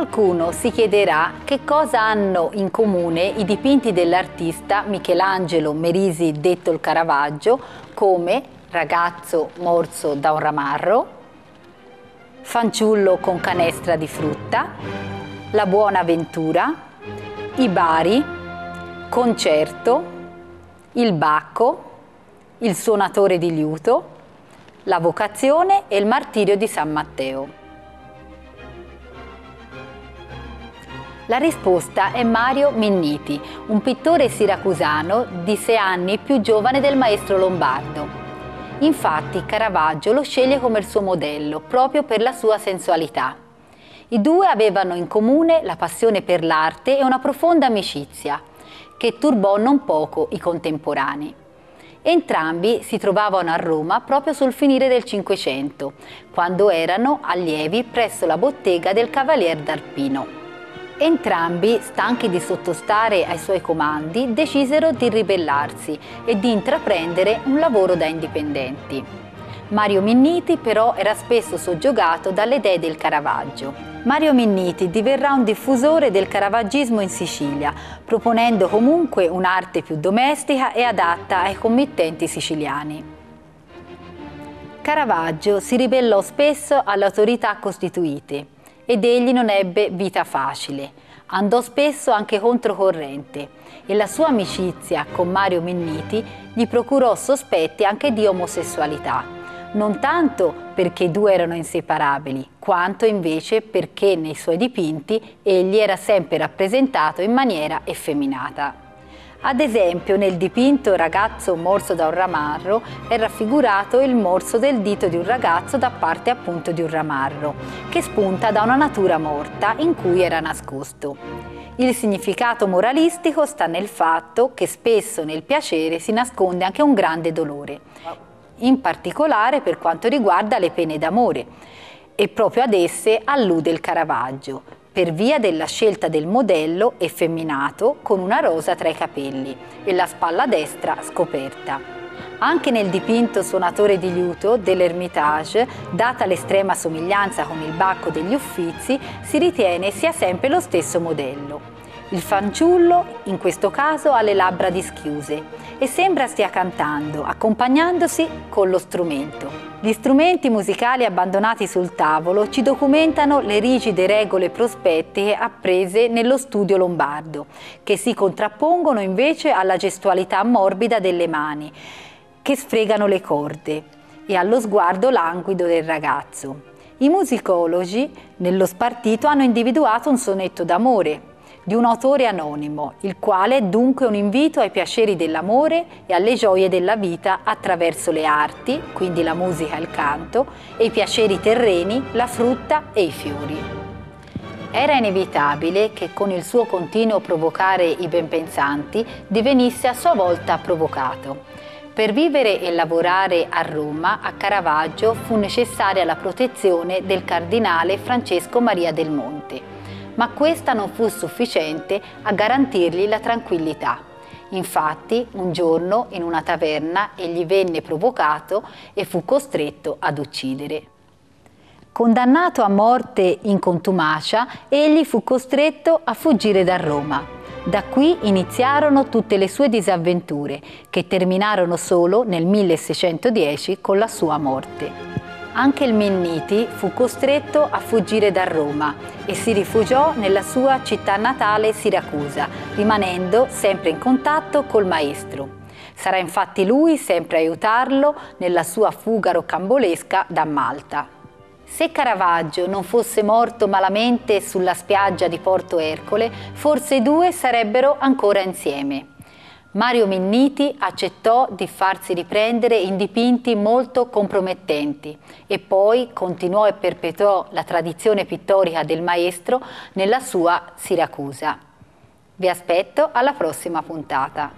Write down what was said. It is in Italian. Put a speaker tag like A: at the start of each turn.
A: Qualcuno si chiederà che cosa hanno in comune i dipinti dell'artista Michelangelo Merisi, detto il Caravaggio, come Ragazzo morso da un ramarro, Fanciullo con canestra di frutta, La buona ventura, I bari, Concerto, Il Bacco, Il suonatore di liuto, La vocazione e il martirio di San Matteo. La risposta è Mario Minniti, un pittore siracusano di 6 anni più giovane del maestro lombardo. Infatti Caravaggio lo sceglie come il suo modello, proprio per la sua sensualità. I due avevano in comune la passione per l'arte e una profonda amicizia, che turbò non poco i contemporanei. Entrambi si trovavano a Roma proprio sul finire del Cinquecento, quando erano allievi presso la bottega del Cavalier d'Arpino. Entrambi, stanchi di sottostare ai suoi comandi, decisero di ribellarsi e di intraprendere un lavoro da indipendenti. Mario Minniti però era spesso soggiogato dalle idee del Caravaggio. Mario Minniti diverrà un diffusore del caravaggismo in Sicilia, proponendo comunque un'arte più domestica e adatta ai committenti siciliani. Caravaggio si ribellò spesso alle autorità costituite ed egli non ebbe vita facile. Andò spesso anche controcorrente e la sua amicizia con Mario Minniti gli procurò sospetti anche di omosessualità, non tanto perché i due erano inseparabili, quanto invece perché nei suoi dipinti egli era sempre rappresentato in maniera effeminata. Ad esempio, nel dipinto Ragazzo morso da un ramarro è raffigurato il morso del dito di un ragazzo da parte appunto di un ramarro, che spunta da una natura morta in cui era nascosto. Il significato moralistico sta nel fatto che spesso nel piacere si nasconde anche un grande dolore, in particolare per quanto riguarda le pene d'amore, e proprio ad esse allude il Caravaggio, per via della scelta del modello effeminato con una rosa tra i capelli e la spalla destra scoperta. Anche nel dipinto Suonatore di liuto dell'Ermitage, data l'estrema somiglianza con il Bacco degli Uffizi, si ritiene sia sempre lo stesso modello. Il fanciullo, in questo caso, ha le labbra dischiuse e sembra stia cantando, accompagnandosi con lo strumento. Gli strumenti musicali abbandonati sul tavolo ci documentano le rigide regole prospettiche apprese nello studio lombardo, che si contrappongono invece alla gestualità morbida delle mani, che sfregano le corde, e allo sguardo languido del ragazzo. I musicologi, nello spartito, hanno individuato un sonetto d'amore di un autore anonimo, il quale è dunque un invito ai piaceri dell'amore e alle gioie della vita attraverso le arti, quindi la musica e il canto, e i piaceri terreni, la frutta e i fiori. Era inevitabile che con il suo continuo provocare i benpensanti divenisse a sua volta provocato. Per vivere e lavorare a Roma, a Caravaggio fu necessaria la protezione del cardinale Francesco Maria del Monte, ma questa non fu sufficiente a garantirgli la tranquillità. Infatti, un giorno, in una taverna, egli venne provocato e fu costretto ad uccidere. Condannato a morte in contumacia, egli fu costretto a fuggire da Roma. Da qui iniziarono tutte le sue disavventure, che terminarono solo nel 1610 con la sua morte. Anche il Minniti fu costretto a fuggire da Roma e si rifugiò nella sua città natale Siracusa, rimanendo sempre in contatto col maestro. Sarà infatti lui sempre a aiutarlo nella sua fuga rocambolesca da Malta. Se Caravaggio non fosse morto malamente sulla spiaggia di Porto Ercole, forse i due sarebbero ancora insieme. Mario Minniti accettò di farsi riprendere in dipinti molto compromettenti e poi continuò e perpetuò la tradizione pittorica del maestro nella sua Siracusa. Vi aspetto alla prossima puntata.